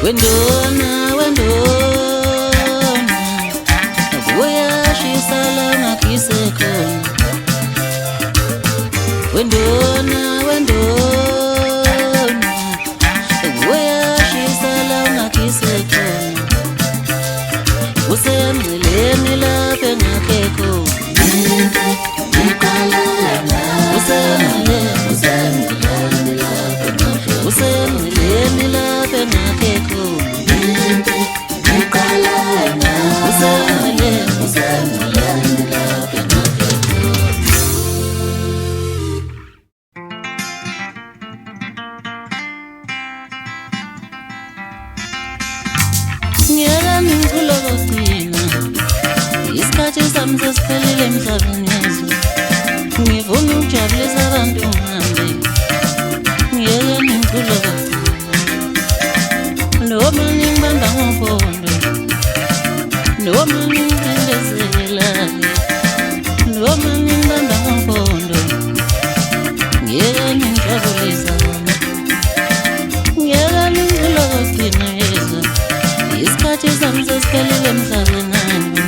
Wendona, wendona, uyashisa lana kisekhona. Wendona, wendona, uyashisa lana kisekhona. Usemngceleni lapha engakekho. Usemngceleni lapha engakekho. Ngiyala ngicula kokugcina, isikhathi sami sesiphelile emhlabeni yezwe. Ngifuna ukujabulisa abantu ngihambe, ngiyala ngicula kokugcina. Noma ngibamba ngompondo, noma ngicindezela-ke, noma ngibamba ngompondo, ngiyala ngijabulisa bona. Ngiyala ngicula kokugcina yezwe. Isikhathi sami sesiphelile emhlabeni nami,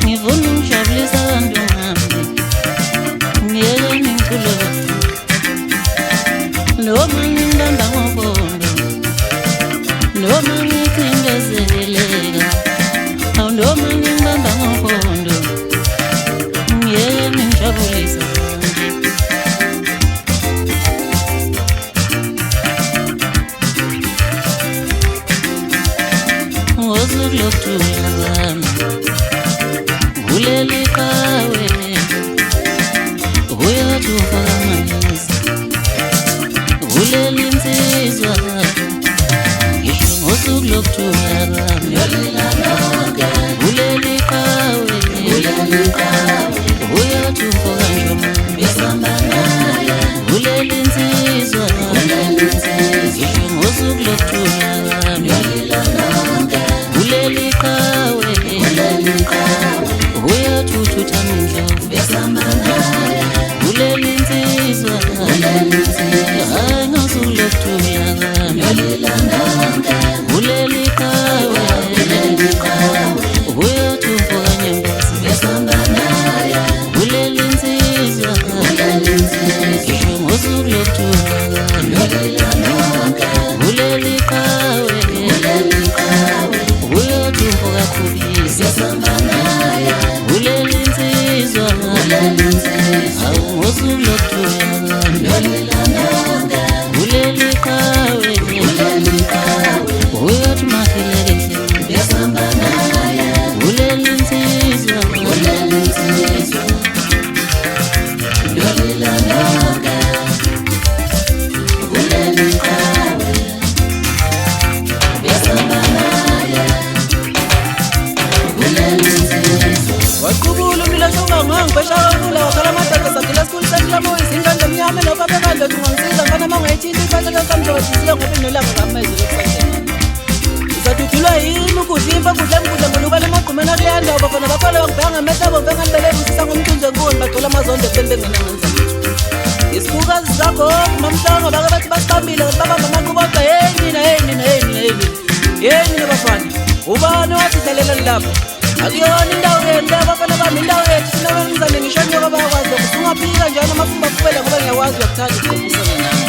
ngifuna ukujabulisa abantu ngihambe, ngiyeke ngicule kokugcina. Noma ngibamba ngompondo, noma ngicindezeleka, awu noma ngibamba ngompondo, ngiyeke ngijabulisa abantu. Ngosuku lokuthula kwami, kuleli qawe, uyathi ufaka amanzi, kuleli insizwa, ngisho ngosuku lokuthula kwami, kuleli qawe, uyathi ufaka njomo, kuleli insizwa, ngisho ngosuku lokuthula kwami, kuleli qawe, uyathutha mindlovu, kuleli insizwa, hayi ngosuku lokuthula kwami, kuleli qawe, uyathumpa kanyembozi, kuleli insizwa, ngisho ngosuku lokuthula kwami, kuleli qawe, uyathumpa kakhubisa, kuleli insizwa, awu ngosuku lokuthula kwami, kuleli qawe, uyathi makhileke, kuleli insizwa, waqubula umlilo shuka ngangibhesha kakhulu wakhala amadada sakhila school sakila boys ingane emnyama nobaba kande ungangisiza ngana mangayithinta ifanele samjobisile ngoba inolanga kamezulu kusasena isaduthulwa yimi ukudla impakudla emkudla ngoluka lemagqumena kuyanda oba khona bafala bangibhanga amehla bonke ngambele busisa ngomthunje nkuni bagcola amazonde ekubeni bengenangenza lutho isibukazi zakho nomhlanga bake bathi basibambile babamba amaqubodwa nina bafana ubani wathi dlalelani lapho akuyona indawo yenu abafana bami indawo yethu thina bemzane ngisho nyoka bayakwazi ukuthi ungaphika njalo amafumba aphubela ngoba ngiyakwazi uyakuthanda ukubhekisana nami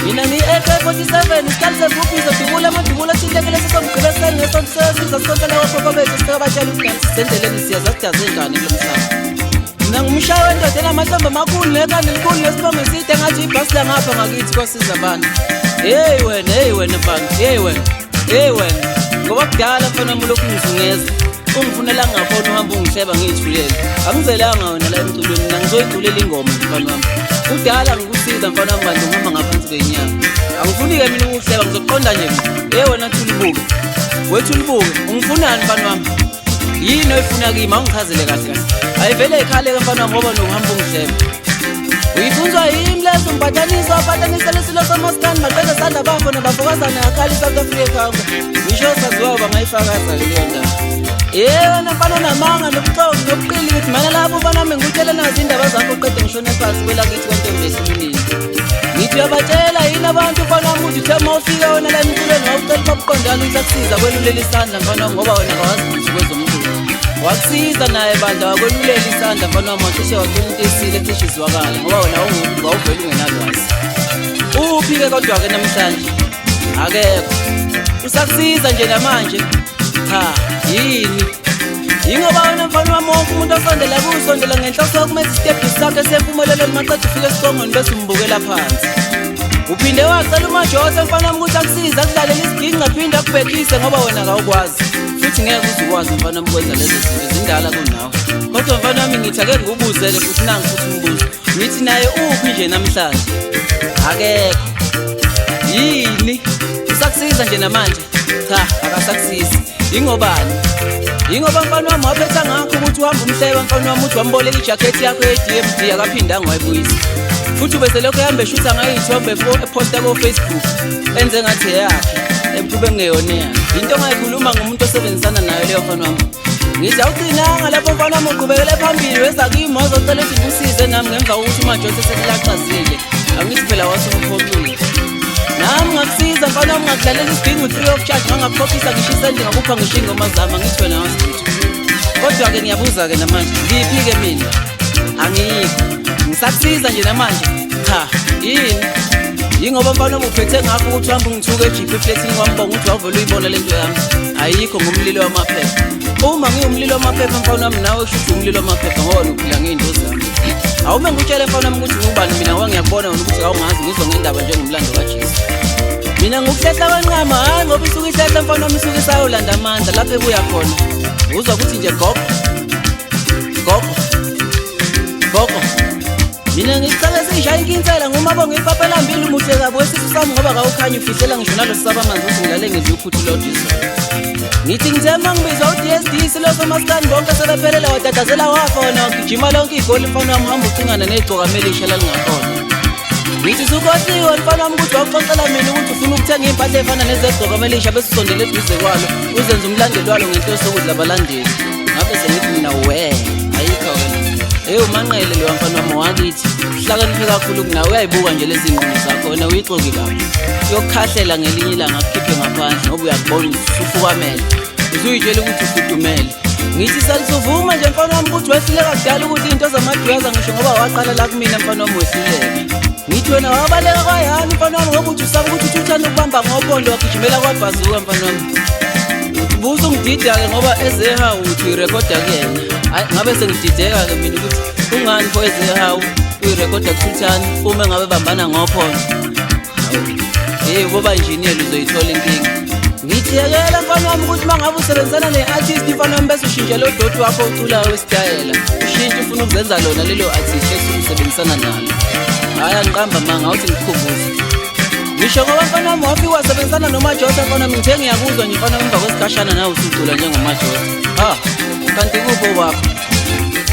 mina ngi-AK47 isikhathi sevuphi izodubula amadubula athilekele sesongigqibeseni ngesontusesiza sisontela wakhokho bethu sifika batshela ukuthi kanti sisendeleni siyazasidyaze ngane kulo mhlaba mina ngumshayi wendoda enamahlombe amakhulu nekhanda elikhulu nesibongo eside engathi ibhasi langapha ngakithi kwasiza abantu heyi wena mfana heyi wena ngoba kudala mfana wami ulokhu ngizungeza ungifunela ngingafona uhamba ungihleba ngiyithulele angizelanga wena la emculweni mina ngizoyiculela ingoma mfana wami kudala ngikusiza mfana wami manje ngihamba ngaphansi kwenyanga angifuni-ke mina ukuhleba ngizoqonda nje wena thulubuke ungifunani mfana wami yini oyifuna kimi awungichazele kahle ayivele ikhale-ke mfana wami ngoba nokuhamba ungihleba uyifunzwa yimi lezo ngibhatanisa wapatanisela isilo somaskani baqeda sandla bakhona bavukazana ngakhali i-South Africa ngisho saziwayo bangayifakaza leyo ndaba yena mfana namanga nobuxoki nobuqili ukuthi mana lapho mfana wami ngikutshele nazi indaba zakho uqede ngishone phansi kwelakithi kwantombi esilunile ngithi uyabatshela yini abantu mfana wami ukuthi uthe uma ufika wena la emculweni wawucela babaqonda kanjani usakusiza kwelulela isandla mfana wami ngoba wena kawazi ukuthi kwezomculo. Wakusiza naye bandla wakwelulela isandla mfana wami wacishe wacela into esile ecishe izwakala ngoba wena wawuvele ungenalwazi. Uphi-ke kodwa-ke namhlanje? Akekho. Usakusiza nje namanje? Cha, yini? Yingoba wena mfana wami wonke umuntu osondela kusondela ngenhloso yokumeza isitebhu sakhe sempumelelo maqeda ufike esiqongweni bese umbukela phansi. Uphinde wacela uMajosa mfana wami ukuthi akusize akudlalele isiginci aphinde akubhekise ngoba wena akawukwazi. Futhi ngeke uze ukwazi mfana wami ukwenza lezo zinto zindala kunawe. Kodwa mfana wami ngithi ake ngikubuzele futhi nangi futhi umbuzo. Ngithi naye uphi nje namhlanje? Akekho. Yini? Usakusiza nje namanje? Cha, akasakusizi. Yingobani? Yingoba mfana wami waphetha ngakho ukuthi uhamba umhleba mfana wami uthi wamboleka ijakhethi yakho ye-DMD akaphindanga wayibuyisa. Futhi bese lokho ehamba eshutha ngayo iy'thombe eposta ko-Facebook enze ngathi eyakhe ekube kungeyona yakhe. Into ongayikhuluma ngumuntu osebenzisana nayo leyo mfana wami. Ngithi awugcinanga lapho mfana wami uqhubekele phambili weza kimi wazocela ukuthi ngikusize nami ngemva kokuthi uMajosa sekulaqazile. Angithi phela wasungiphoqile. Nami ngakusiza mfana wami ngakudlalela isiginci free of charge ngangakukhokhisa ngisho isendi ngakupha ngisho iy'ngoma zami angithi wena wasitho. Kodwa-ke ngiyabuza-ke namanje ngiphi-ke mina? Angikho. Ngisakusiza nje namanje? Cha, yini? Yingoba mfana wami uphethe ngakho ukuthi uhambe ungithuke ejiphe efletini wambonga ukuthi wavele uyibona lento yami. Ayikho ngumlilo wamaphepha. Uma ngiwumlilo wamaphepha mfana wami nawe kusho ukuthi umlilo wamaphepha ngoba uphila ngey'nto zami. Awume ngikutshele mfana wami ukuthi ngubani mina wangiyakubona wena ukuthi awungazi ngizwa ngendaba njengomlando kaJesu. Mina ngukuhlehla kancama hayi ngoba isuke ihlehla mfana wami isuke isayolanda amandla lapho ebuya khona. Uzwa ukuthi nje gogo. Mina ngicela seyishaya ikinsela ngumabonga ipapela mbili umuhle kabi wesisu sami ngoba kawukhanya ufihlela ngisho nalo sisaba amanzi ukuthi ngilale ngidle uphuthu lodiso. Ngithi ngithema ngibizwa u-DSD siloso maskani bonke sebephelela watatazela wafa wena wagijima lonke igoli mfana wami hamba ucingana ney'gcokamelisha lalingakhona. Ngithi sukosiwe mfana wami ukuthi wawuxoxela mina ukuthi ufuna ukuthenga iy'mpahla ey'fana nezegcokamelisha bese usondele eduze kwalo uzenze umlandeli walo ngenhloso yokudla abalandeli. Ngabe sengithi mina ayikho wena. Umanqele leyo mfana wami wakithi uhlakaniphe kakhulu kunawe uyayibuka nje lezi ngqondo zakho wena uyixoki kabi. Yokukhahlela ngelinye ilanga akukhiphe ngaphandle ngoba uyakubona ukuthi ufukamele. Uzuyitshela ukuthi ufudumele. Ngithi sanisuvuma nje mfana wami ukuthi wehluleka kudala ukuthi into zamadwiyaza ngisho ngoba waqala la kumina mfana wami wehluleka. Ngithi wena wabaleka kwayani mfana wami ngokuthi usaba ukuthi uthanda ukubamba ngophondo wagijimela kwabhazuka mfana wami. Buza ungidida-ke ngoba ezehawu uthi uyirekhoda kuyena. Ngabe sengidideka-ke mina ukuthi kungani pho ezehawu uyirekhoda kuthulthani uma ngabe bambana ngophondo. Kuba injiniyela uzoyithola inkinga. Ngithiyekela mfana wami ukuthi uma ngabe usebenzisana ne-artist mfana wami bese ushintshela udoti wakho oculayo wesitayela. Ushintshe ufuna ukuzenza lona lelo artist esuke usebenzisana nalo. Hhayi angiqamba manga awuthi ngikukhubuze. Ngisho ngoba mfana wami wafika wasebenzisana noMajosa mfana wami ngithe ngiyakuzwa nje mfana wami emva kwesikhashana nawe usucula njengoMajosa. Kanti kupho kwakho?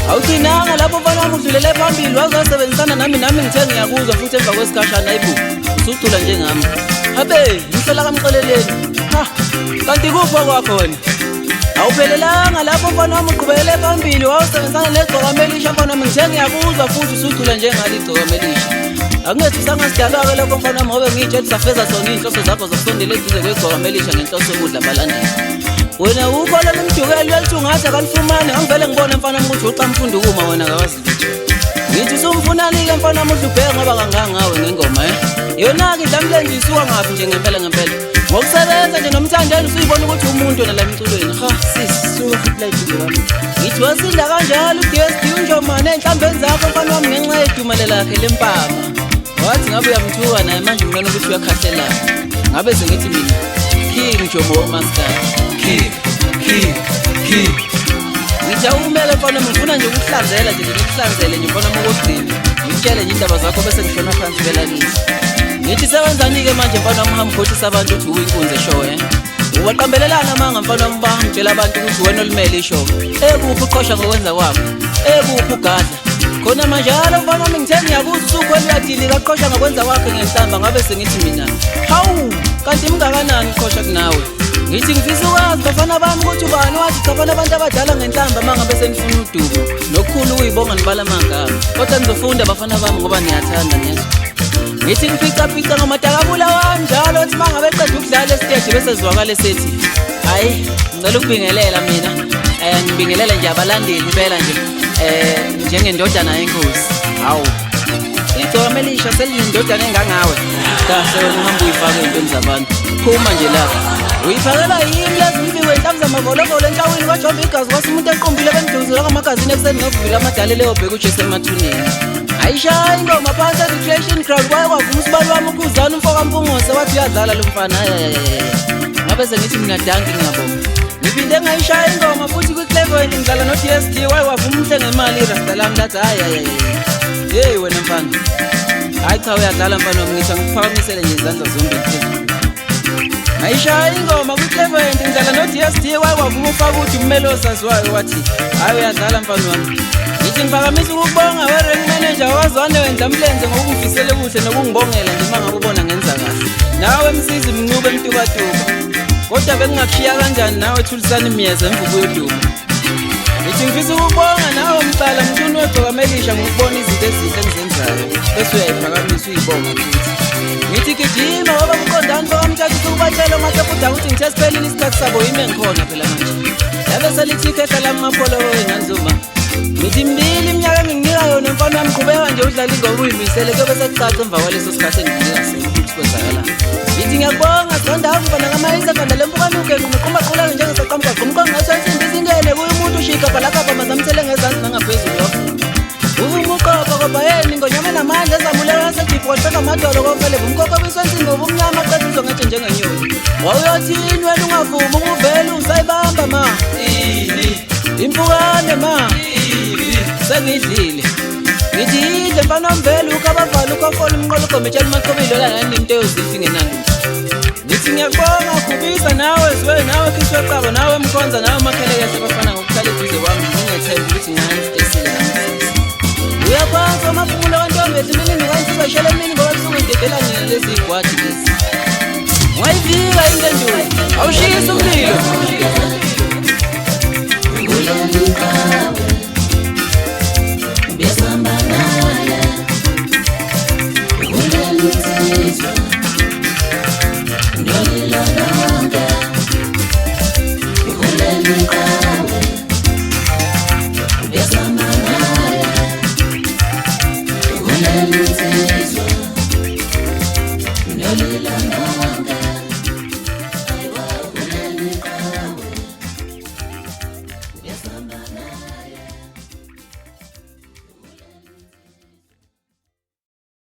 Awugcinanga lapho mfana wami udlulele phambili wazosebenzisana nami ngithe ngiyakuzwa futhi emva kwesikhashana ayibu usucula njengami. Habe ngihlela kamxeleleni. Kanti kupho kwakho wena? Awuphelelanga lapho mfana wami uqhubekele phambili wawusebenzisana negcokamelisha mfana wami ngithe ngiyakuzwa futhi usucula njengalo igcokamelisha. Angithi usangasidalwa-ke lokho mfana wami ngobe ngiyitshela usafeza zona iy'nhloso zakho zokusondela eduze kwegcokamelisha ngenhloso yokudla abalandeli. Wena ukholwa nomdukeli uyaluthi ungathi akalifumane angivele ngibone mfana wami ukuthi uqamfunda ukuma wena kawazi lutho. Ngithi usumfunani-ke mfana wami uhlubheke ngoba kangangawe ngengoma yona-ke idlamlenje isuka ngaphi nje ngempela ngokusebenza nje nomthandeni usuyibona ukuthi umuntu wena la emculweni. Sisi suka futhi la eduze kwami. Ngithi wasinda kanjalo u-DSD unjomane ey'nhlambeni zakho mfana wami ngenxa yedumele lakhe lempama. Wathi ngabe uyamthuka naye manje ngibona ukuthi uyakhahlela. Ngabe sengithi mina King Jomo womaskandi. King. Ngithi awumele mfana wami ngifuna nje ukukuhlanzela nje ngikuhlanzele nje mfana wami okugcina. Ngitshele nje indaba zakho bese ngishona phansi kwelakithi. Ngithi sewenzani-ke manje mfana wami hamba ukhohlisa abantu ukuthi uyinkunzi eshow Uwaqambelelana manga mfana wami bahangitshela abantu ukuthi wena olimele ishow. Ekuphi uqosha ngokwenza kwakho? Ekuphi ugadla? Khona manjalo mfana wami ngithe ngiyakuzwa usukhwela uyadili kaqosha ngokwenza kwakhe ngenhlamba ngabe sengithi mina. Hawu kanti mngakanani uqosha kunawe? Ngithi ngifisa ukwazi bafana bami ukuthi ubani wathi chafana abantu abadala ngenhlamba mangabe senifuna udumo. Nokukhulu ukuyibonga nibala amagama. Kodwa nizofunda bafana bami ngoba niyathanda nezwe. ngithi ngiphica ngomatakabula wami njalo othi uma ngabe qeda ukudlala esiteji bese zwakale sethi hayi ngicela ukubingelela mina ngibingelela nje abalandeli impela nje njengendodana yenkosi. Hawu igcoma elisha selinendodana engangawe kahle wena uhamba uyifaka ey'ntweni zabantu phuma nje lapha uyifakela yini lezi mbiwe nhlamvu zamavolokolo enhlawini kwajomba igazi kwase umuntu equmbile bemduzula kwamagazini ekuseni ngokuvila amadala leyobheka uJesu emathuneni. Ayishaya ingoma phansi recreation crowd kwaye kwavuma usibali wami ukuzana umfokampungose wathi uyadlala lo mfana ngabe sengithi mina danki ngiyabonga ngiphinde ngayishaya ingoma futhi kwi-Cleveland ngidlala no-DSD waye wavuma umhlenge ngemali irasta lami lathi hayi hey wena mfana hayi cha uyadlala mfana wami ngisho ngikuphakamisele nje izandla zombili phezulu. Ngayishaya ingoma kwi-Cleveland ngidlala no-DSD waye wavuma ufaka uthi umelosi aziwayo wathi hayi uyadlala mfana wami ngithi ngiphakamisa ukubonga we-rank manager wazwane wenza mlenze ngokungifisele kuhle nokungibongela nje uma ngabe ubona ngenza kahle nawe msizi mncube emtubatuba kodwa bengingakushiya kanjani nawe thulisana imiyeza emva kuyoduba. Ngithi ngifisa ukubonga nawe mcala mthuni wegcokamelisha ngokubona izinto ezinhle engizenzayo bese uyayiphakamisa uyibonga futhi. Ngithi gijima ngoba kuqondani fokamthatha ukubatshela umatekuda ukuthi ngithe siphelile isikhathi sabo yimi engikhona phela manje yabe selithi ikhehla lami mapholowe nganzuma. Ngithi mbili iminyaka enginginika yona mfana wami qhubeka nje udlala ingoma uyimisele kuyobe sekucaca emva kwaleso sikhathi enginika sona ukuthi kwenzakalani. Ngithi ngiyakubonga sithanda mfana ngamayisa khanda lempukanuke ngiqumaqulana njengesaqamgwaqo umqongo ngasensimbi izingene kuyo umuntu ushika balakapha mazamthele ngezansi nangaphezulu wafuna uvuma uqopha kodwa yeni ngonyama namandla ezamulela yasediphu kwashona amadolo komfele vumkoko biswensimbi ubumnyama qedizwa ngethi njengenyoni wawuyothini wena ungavuma unguvele usayibamba ma impukane ma sengidlile ngithi yidle mfana wamvele ukabavala ukafola umnqolo ugometshela umaqobilo lanani into yozithi ngenando. Ngithi ngiyakubonga khubisa nawe ziwe nawe khiswe qaba nawe mkhonza nawe makhelekhle bafana ngokuhlala eduze kwami ngingethemba ukuthi ngani esile namhlanje uyakwazi amafumulo kantombi ethi mina ngikwansizwa shele mina ngoba kusuke ngidedela nina lezi igwadi lezi ngayivika intendulo awushiyisa umlilo